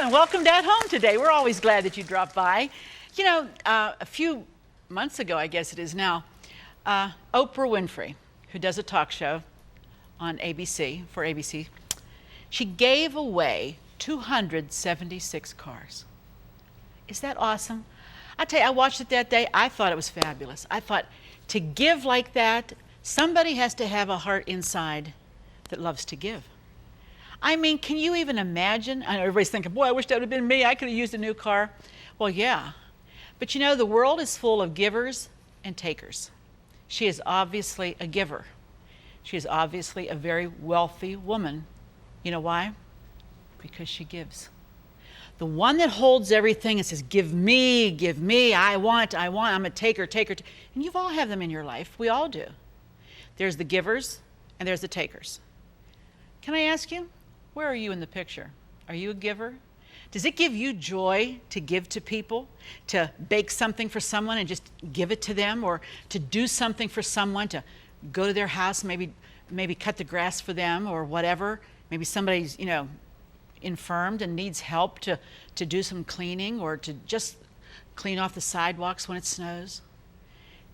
and welcome to At Home today. We're always glad that you dropped by. You know, a few months ago, I guess it is now, Oprah Winfrey, who does a talk show on ABC, for ABC, she gave away 276 cars. Is that awesome? I tell you, I watched it that day. I thought it was fabulous. I thought, to give like that, somebody has to have a heart inside that loves to give. I mean, can you even imagine? I know everybody's thinking, boy, I wish that would have been me. I could have used a new car. Well, yeah. But you know, the world is full of givers and takers. She is obviously a giver. She is obviously a very wealthy woman. You know why? Because she gives. The one that holds everything and says, give me, I want, I'm a taker. And you've all have them in your life. We all do. There's the givers and there's the takers. Can I ask you, where are you in the picture? Are you a giver? Does it give you joy to give to people, to bake something for someone and just give it to them, or to do something for someone, to go to their house, maybe cut the grass for them or whatever? Maybe somebody's, infirmed and needs help to do some cleaning, or to just clean off the sidewalks when it snows.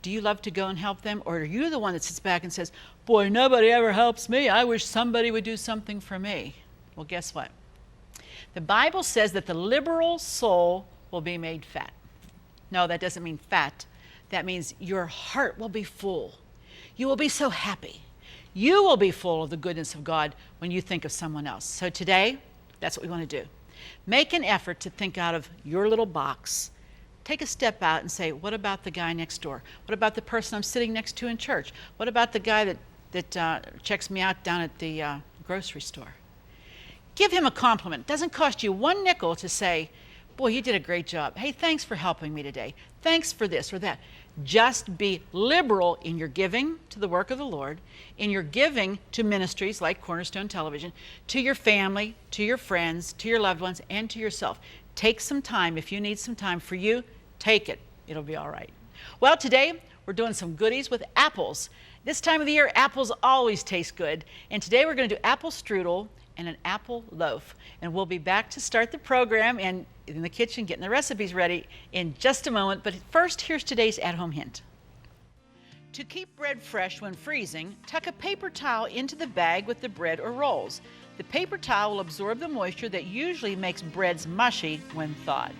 Do you love to go and help them, or are you the one that sits back and says, boy, nobody ever helps me. I wish somebody would do something for me? Well, guess what? The Bible says that the liberal soul will be made fat. No, that doesn't mean fat. That means your heart will be full. You will be so happy. You will be full of the goodness of God when you think of someone else. So today, that's what we want to do. Make an effort to think out of your little box. Take a step out and say, what about the guy next door? What about the person I'm sitting next to in church? What about the guy that checks me out down at the grocery store? Give him a compliment. It doesn't cost you one nickel to say, boy, you did a great job. Hey, thanks for helping me today. Thanks for this or that. Just be liberal in your giving to the work of the Lord, in your giving to ministries like Cornerstone Television, to your family, to your friends, to your loved ones, and to yourself. Take some time. If you need some time for you, take it. It'll be all right. Well, today we're doing some goodies with apples. This time of the year, apples always taste good. And today we're going to do apple strudel and an apple loaf. And we'll be back to start the program and in the kitchen getting the recipes ready in just a moment. But first, here's today's at-home hint. To keep bread fresh when freezing, tuck a paper towel into the bag with the bread or rolls. The paper towel will absorb the moisture that usually makes breads mushy when thawed.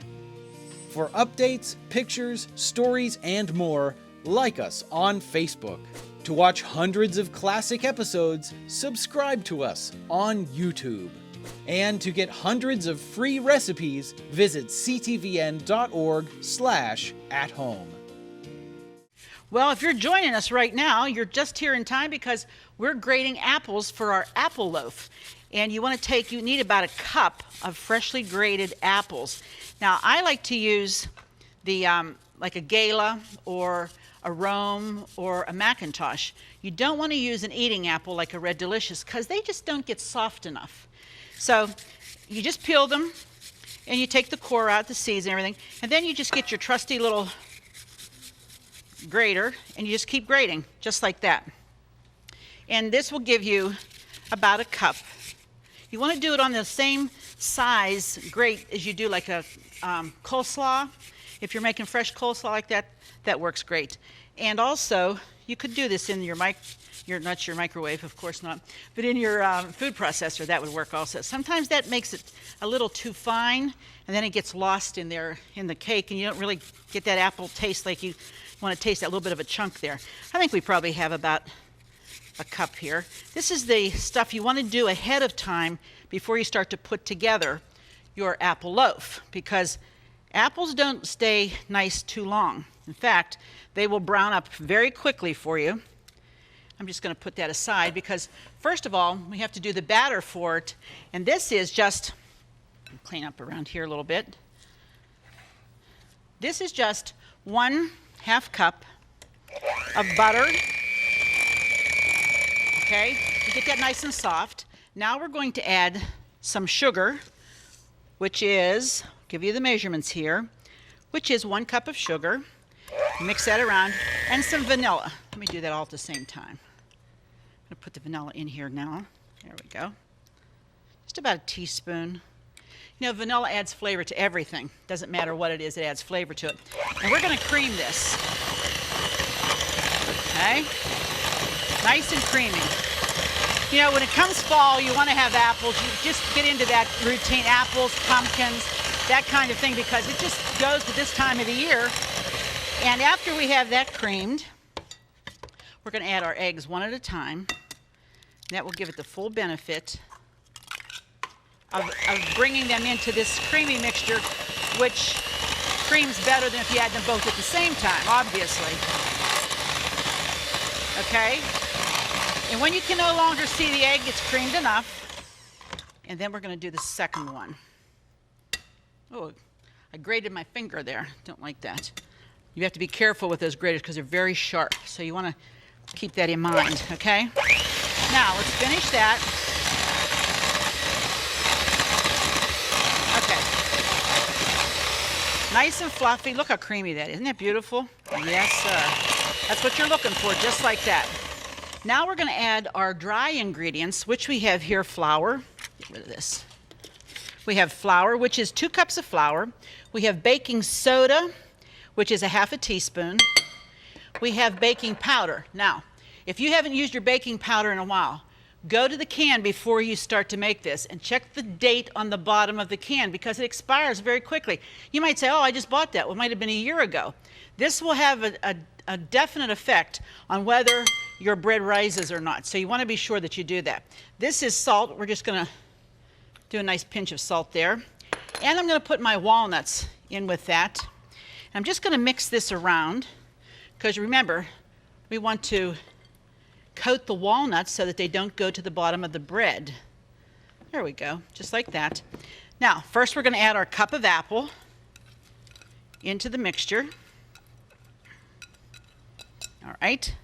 For updates, pictures, stories, and more, like us on Facebook. To watch hundreds of classic episodes, subscribe to us on YouTube. And to get hundreds of free recipes, visit ctvn.org/athome. Well, if you're joining us right now, you're just here in time because we're grating apples for our apple loaf. And you need about a cup of freshly grated apples. Now, I like to use the, like a Gala or a Rome or a Macintosh. You don't want to use an eating apple like a Red Delicious because they just don't get soft enough. So you just peel them and you take the core out, the seeds and everything, and then you just get your trusty little grater and you just keep grating just like that. And this will give you about a cup. You want to do it on the same size grate as you do like a coleslaw. If you're making fresh coleslaw like that, that works great. And also, you could do this in your not your microwave, of course not, but in your food processor, that would work also. Sometimes that makes it a little too fine, and then it gets lost in there in the cake, and you don't really get that apple taste like you want to taste that little bit of a chunk there. I think we probably have about a cup here. This is the stuff you want to do ahead of time before you start to put together your apple loaf, because apples don't stay nice too long. In fact, they will brown up very quickly for you. I'm just going to put that aside because, first of all, we have to do the batter for it. And this is just, clean up around here a little bit. This is just 1/2 cup of butter. Okay, you get that nice and soft. Now we're going to add some sugar, which is, I'll give you the measurements here, which is 1 cup of sugar. Mix that around, and some vanilla. Let me do that all at the same time. I'm going to put the vanilla in here now. There we go. Just about a teaspoon. You know, vanilla adds flavor to everything. Doesn't matter what it is, it adds flavor to it. And we're going to cream this. Okay? Nice and creamy. You know, when it comes fall, you want to have apples. You just get into that routine, apples, pumpkins, that kind of thing, because it just goes with this time of the year. And after we have that creamed, we're going to add our eggs one at a time. That will give it the full benefit of bringing them into this creamy mixture, which creams better than if you add them both at the same time, obviously. Okay? And when you can no longer see the egg, it's creamed enough. And then we're going to do the second one. Oh, I grated my finger there. Don't like that. You have to be careful with those graters because they're very sharp. So you want to keep that in mind, okay? Now, let's finish that. Okay. Nice and fluffy. Look how creamy that is. Isn't that beautiful? Yes, sir. That's what you're looking for, just like that. Now we're going to add our dry ingredients, which we have here flour. Get rid of this. We have flour, which is 2 cups of flour. We have baking soda, which is a half a teaspoon. We have baking powder. Now, if you haven't used your baking powder in a while, go to the can before you start to make this and check the date on the bottom of the can because it expires very quickly. You might say, oh, I just bought that. Well, it might have been a year ago. This will have a definite effect on whether your bread rises or not. So you want to be sure that you do that. This is salt. We're just going to do a nice pinch of salt there. And I'm going to put my walnuts in with that. I'm just going to mix this around because remember, we want to coat the walnuts so that they don't go to the bottom of the bread. There we go, just like that. Now, first we're going to add our cup of apple into the mixture. All right.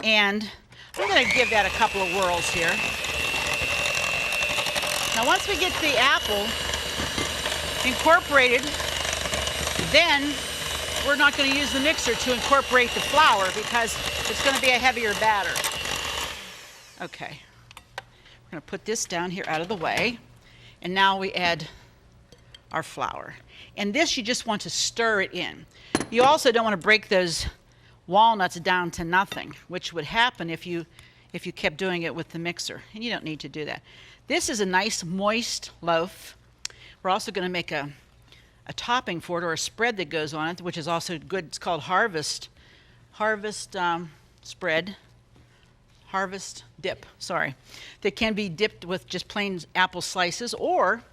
And I'm going to give that a couple of whirls here. Now, once we get the apple incorporated, then we're not going to use the mixer to incorporate the flour because it's going to be a heavier batter. Okay. We're going to put this down here out of the way. And now we add our flour. And this, you just want to stir it in. You also don't want to break those walnuts down to nothing, which would happen if you kept doing it with the mixer. And you don't need to do that. This is a nice moist loaf. We're also going to make a topping for it or a spread that goes on it, which is also good. It's called harvest spread, harvest dip, sorry. That can be dipped with just plain apple slices, or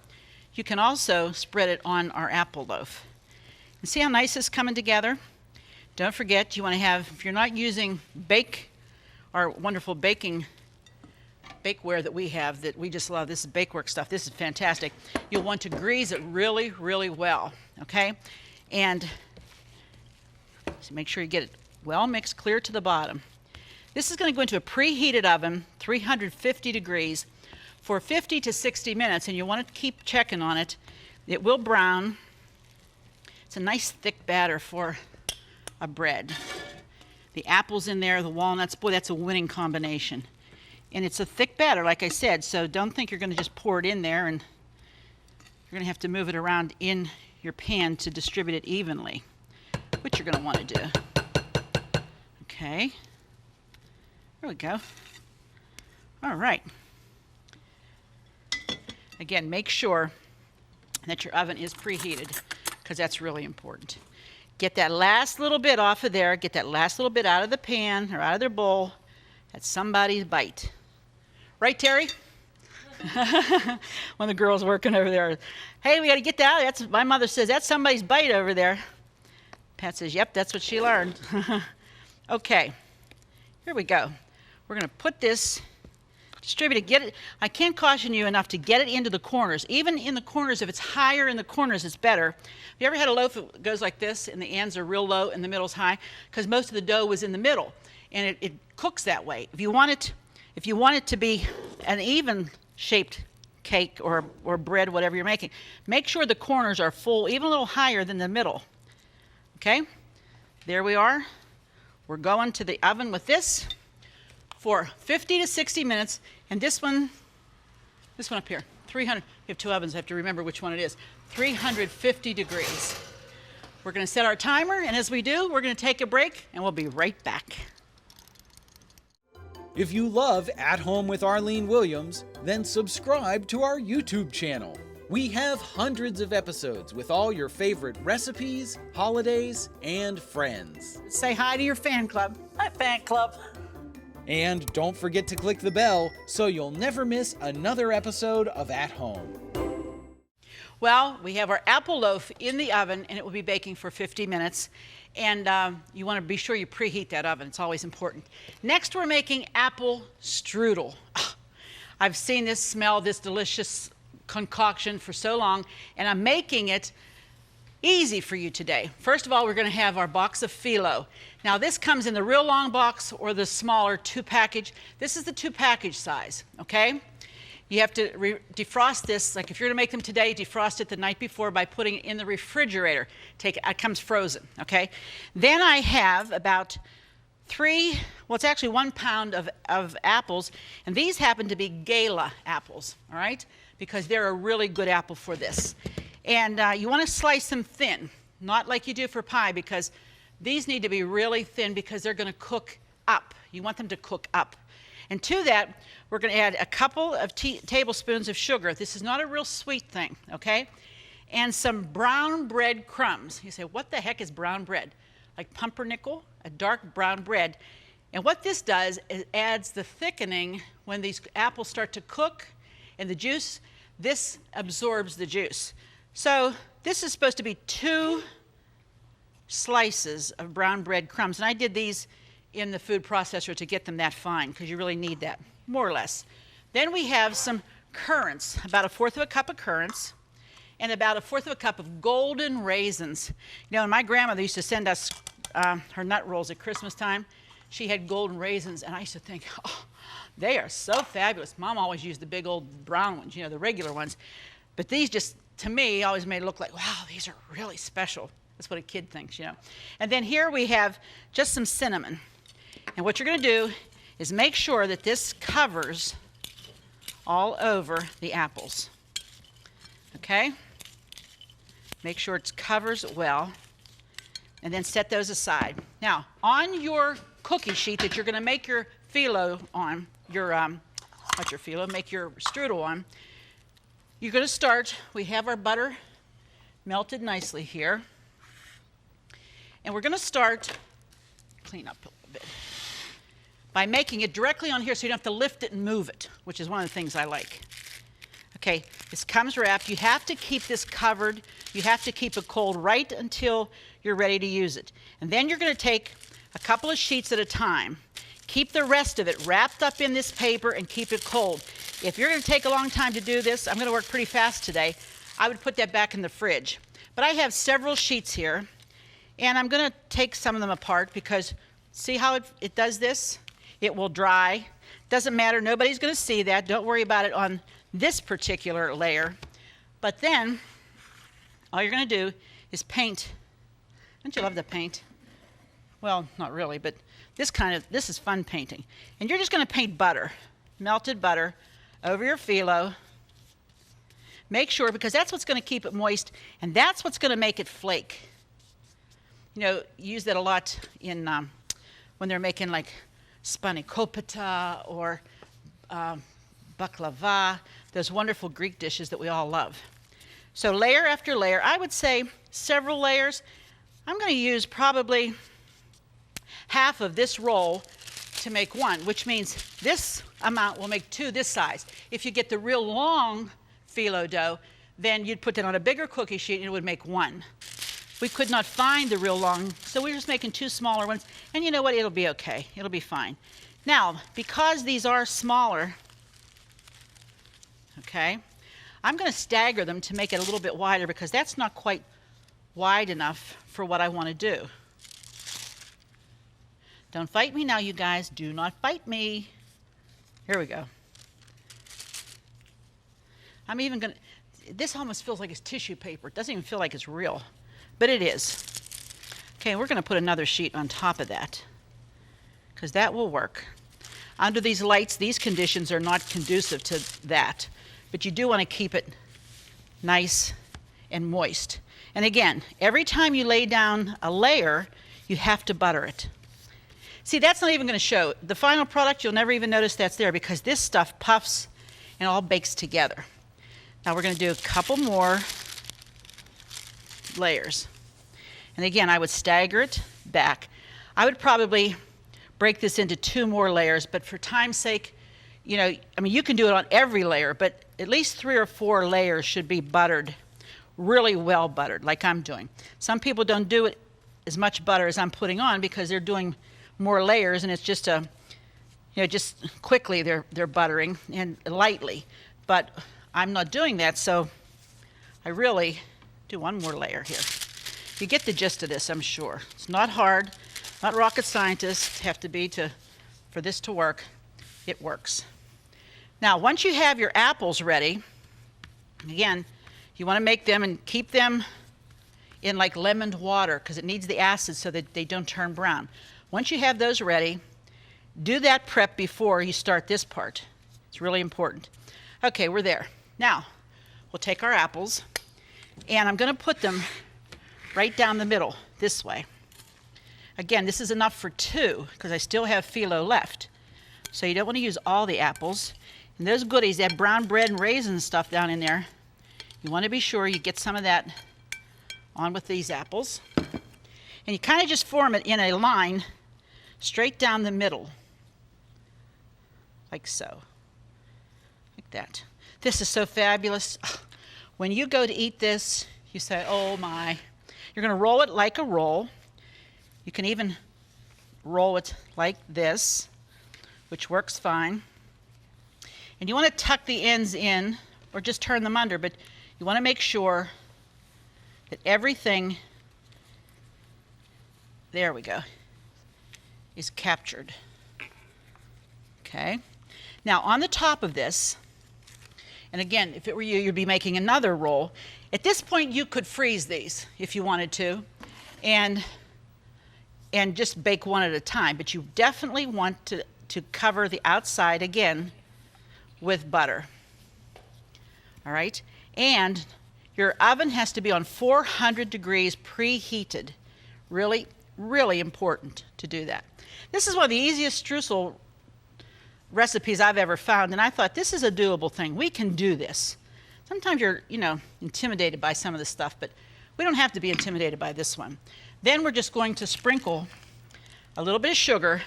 you can also spread it on our apple loaf. And see how nice it's coming together? Don't forget, you want to have, if you're not using our wonderful bakeware that we have that we just love, this is Bakeworks stuff, this is fantastic. You'll want to grease it really, really well, okay? And so make sure you get it well mixed clear to the bottom. This is going to go into a preheated oven, 350 degrees, for 50 to 60 minutes, and you want to keep checking on it. It will brown. It's a nice thick batter for a bread. The apples in there, the walnuts, boy, that's a winning combination. And it's a thick batter, like I said, so don't think you're going to just pour it in there and you're going to have to move it around in your pan to distribute it evenly, which you're going to want to do. Okay. There we go. All right. Again, make sure that your oven is preheated because that's really important. Get that last little bit off of there. Get that last little bit out of the pan or out of their bowl. That's somebody's bite. Right, Terry? One of the girls working over there. Hey, we got to get that out. That's, my mother says, that's somebody's bite over there. Pat says, yep, that's what she learned. Okay, here we go. We're going to put this, distribute it, get it. I can't caution you enough to get it into the corners. Even in the corners, if it's higher in the corners, it's better. Have you ever had a loaf that goes like this and the ends are real low and the middle's high? Because most of the dough was in the middle, and it cooks that way. If you want it to be an even shaped cake or bread, whatever you're making, make sure the corners are full, even a little higher than the middle. Okay, there we are. We're going to the oven with this for 50 to 60 minutes, and this one up here, 300, we have two ovens, I have to remember which one it is, 350 degrees. We're going to set our timer, and as we do, we're going to take a break, and we'll be right back. If you love At Home with Arlene Williams, then subscribe to our YouTube channel. We have hundreds of episodes with all your favorite recipes, holidays, and friends. Say hi to your fan club. Hi, fan club. And don't forget to click the bell so you'll never miss another episode of At Home. Well, we have our apple loaf in the oven, and it will be baking for 50 minutes. And you want to be sure you preheat that oven. It's always important. Next, we're making apple strudel. I've seen this, smell this delicious concoction for so long, and I'm making it easy for you today. First of all, we're going to have our box of phyllo. Now, this comes in the real long box or the smaller 2-package. This is the 2-package size, okay? You have to defrost this, like if you're going to make them today, defrost it the night before by putting it in the refrigerator. It comes frozen, okay? Then I have about it's actually 1 pound of apples, and these happen to be Gala apples, all right? Because they're a really good apple for this. And you want to slice them thin, not like you do for pie, because these need to be really thin because they're going to cook up. You want them to cook up. And to that, we're going to add a couple of tablespoons of sugar. This is not a real sweet thing, okay? And some brown bread crumbs. You say, what the heck is brown bread? Like pumpernickel, a dark brown bread. And what this does is adds the thickening when these apples start to cook and the juice, this absorbs the juice. So this is supposed to be 2 slices of brown bread crumbs. And I did these in the food processor to get them that fine, because you really need that, more or less. Then we have some currants, about 1/4 cup of currants, and about 1/4 cup of golden raisins. You know, and my grandmother used to send us her nut rolls at Christmas time. She had golden raisins, and I used to think, oh, they are so fabulous. Mom always used the big old brown ones, you know, the regular ones. But these just, to me, always made it look like, wow, these are really special. That's what a kid thinks, you know. And then here we have just some cinnamon. And what you're going to do is make sure that this covers all over the apples. Okay? Make sure it covers well. And then set those aside. Now, on your cookie sheet that you're going to make your phyllo on, make your strudel on, you're going to start, we have our butter melted nicely here. And we're going to start, clean up a little bit, by making it directly on here so you don't have to lift it and move it, which is one of the things I like. Okay, this comes wrapped. You have to keep this covered. You have to keep it cold right until you're ready to use it. And then you're going to take a couple of sheets at a time. Keep the rest of it wrapped up in this paper and keep it cold. If you're going to take a long time to do this, I'm going to work pretty fast today, I would put that back in the fridge. But I have several sheets here, and I'm going to take some of them apart because see how it does this? It will dry. Doesn't matter. Nobody's going to see that. Don't worry about it on this particular layer. But then all you're going to do is paint. Don't you love the paint? Well, not really, but this is fun painting. And you're just going to paint butter, melted butter, over your phyllo. Make sure, because that's what's going to keep it moist, and that's what's going to make it flake. You know, use that a lot in when they're making like spanakopita or baklava, those wonderful Greek dishes that we all love. So layer after layer, I would say several layers. I'm going to use probably half of this roll to make one, which means this amount will make 2 this size. If you get the real long phyllo dough, then you'd put that on a bigger cookie sheet and it would make 1. We could not find the real long, so we're just making 2 smaller ones. And you know what? It'll be okay. It'll be fine. Now, because these are smaller, okay, I'm going to stagger them to make it a little bit wider because that's not quite wide enough for what I want to do. Don't fight me now, you guys. Do not fight me. Here we go. I'm even going to, this almost feels like it's tissue paper. It doesn't even feel like it's real. But it is. Okay, we're going to put another sheet on top of that because that will work. Under these lights, these conditions are not conducive to that. but you do want to keep it nice and moist. And again, every time you lay down a layer, you have to butter it. See, that's not even going to show. The final product, you'll never even notice that's there because this stuff puffs and all bakes together. Now we're going to do a couple more layers. And again, I would stagger it back. I would probably break this into 2 more layers, but for time's sake, you know, I mean, you can do it on every layer, but at least 3 or 4 layers should be buttered, really well buttered, like I'm doing. Some people don't do it as much butter as I'm putting on because they're doing more layers, and it's just a, you know, just quickly they're buttering and lightly. But I'm not doing that, so I really do 1 more layer here. You get the gist of this, I'm sure. It's not hard, not rocket scientists have to be for this to work. It works. Now, once you have your apples ready, again, you want to make them and keep them in like lemoned water because it needs the acid so that they don't turn brown. Once you have those ready, do that prep before you start this part. It's really important. Okay, we're there. Now, we'll take our apples, and I'm going to put them right down the middle this way. Again, this is enough for 2 because I still have phyllo left. So you don't want to use all the apples. And those goodies, that brown bread and raisin stuff down in there, you want to be sure you get some of that on with these apples. And you kind of just form it in a line straight down the middle, like so, like that. This is so fabulous. When you go to eat this, you say, oh my. You're going to roll it like a roll. You can even roll it like this, which works fine. And you want to tuck the ends in, or just turn them under, but you want to make sure that everything, there we go, is captured. Okay. Now on the top of this, and again, if it were you, you'd be making another roll. At this point, you could freeze these if you wanted to, and just bake one at a time. But you definitely want to cover the outside again with butter. All right? And your oven has to be on 400 degrees preheated. Really, really important to do that. This is one of the easiest streusel recipes I've ever found, and I thought this is a doable thing. We can do this. Sometimes you're, you know, intimidated by some of this stuff, but we don't have to be intimidated by this one. Then we're just going to sprinkle a little bit of sugar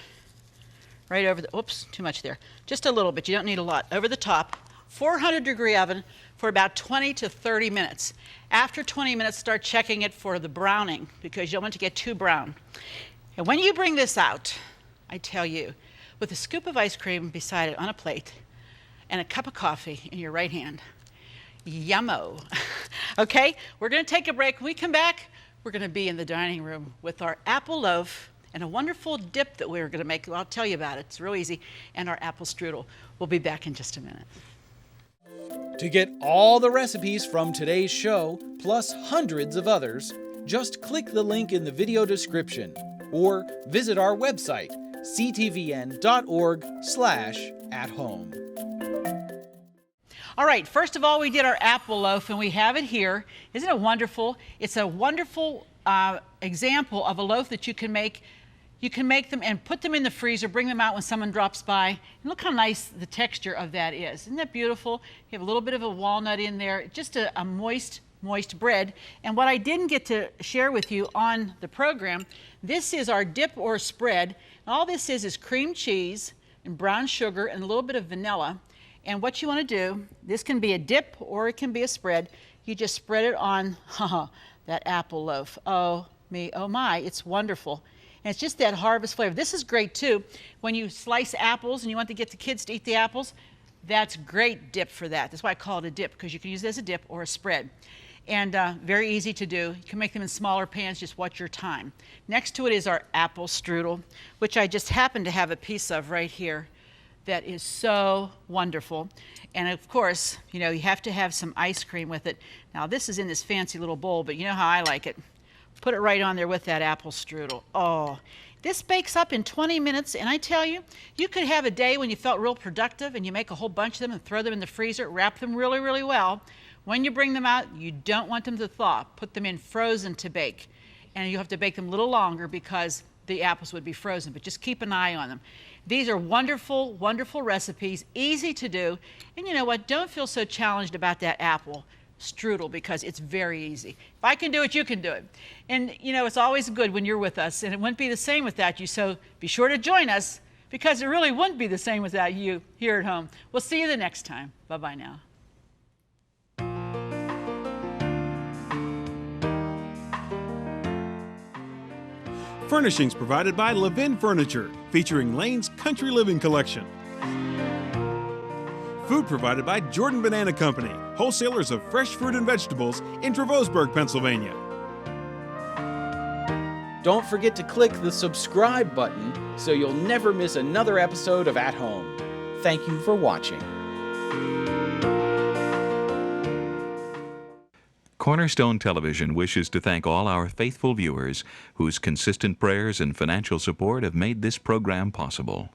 right over the, oops, too much there. Just a little bit, you don't need a lot, over the top. 400 degree oven for about 20 to 30 minutes. After 20 minutes, start checking it for the browning because you don't want it to get too brown. And when you bring this out, I tell you, with a scoop of ice cream beside it on a plate and a cup of coffee in your right hand, yummo. Okay, we're going to take a break. When we come back, we're going to be in the dining room with our apple loaf and a wonderful dip that we're going to make. I'll tell you about it. It's real easy. And our apple strudel. We'll be back in just a minute. To get all the recipes from today's show, plus hundreds of others, just click the link in the video description or visit our website, ctvn.org/at-home. All right, first of all, we did our apple loaf, and we have it here. Isn't it wonderful? It's a wonderful example of a loaf that you can make. You can make them and put them in the freezer, bring them out when someone drops by. And look how nice the texture of that is. Isn't that beautiful? You have a little bit of a walnut in there, just a moist bread. And what I didn't get to share with you on the program, this is our dip or spread. And all this is cream cheese and brown sugar and a little bit of vanilla. And what you want to do, this can be a dip or it can be a spread. You just spread it on that apple loaf. Oh me, oh my, it's wonderful. And it's just that harvest flavor. This is great too. When you slice apples and you want to get the kids to eat the apples, that's great dip for that. That's why I call it a dip, because you can use it as a dip or a spread. And very easy to do. You can make them in smaller pans, just watch your time. Next to it is our apple strudel, which I just happen to have a piece of right here. That is so wonderful. And of course, you know, you have to have some ice cream with it. Now this is in this fancy little bowl, but you know how I like it. Put it right on there with that apple strudel. Oh, This bakes up in 20 minutes, and I tell you, you could have a day when you felt real productive and you make a whole bunch of them and throw them in the freezer, wrap them really, really well. When you bring them out, you don't want them to thaw. Put them in frozen to bake. And you have to bake them a little longer because the apples would be frozen, but just keep an eye on them. These are wonderful, wonderful recipes, easy to do. And you know what? Don't feel so challenged about that apple strudel because it's very easy. If I can do it, you can do it. And you know, it's always good when you're with us, and it wouldn't be the same without you, so be sure to join us because it really wouldn't be the same without you here at home. We'll see you the next time. Bye-bye now. Furnishings provided by Levin Furniture, featuring Lane's Country Living Collection. Food provided by Jordan Banana Company, wholesalers of fresh fruit and vegetables in Trevosburg, Pennsylvania. Don't forget to click the subscribe button so you'll never miss another episode of At Home. Thank you for watching. Cornerstone Television wishes to thank all our faithful viewers whose consistent prayers and financial support have made this program possible.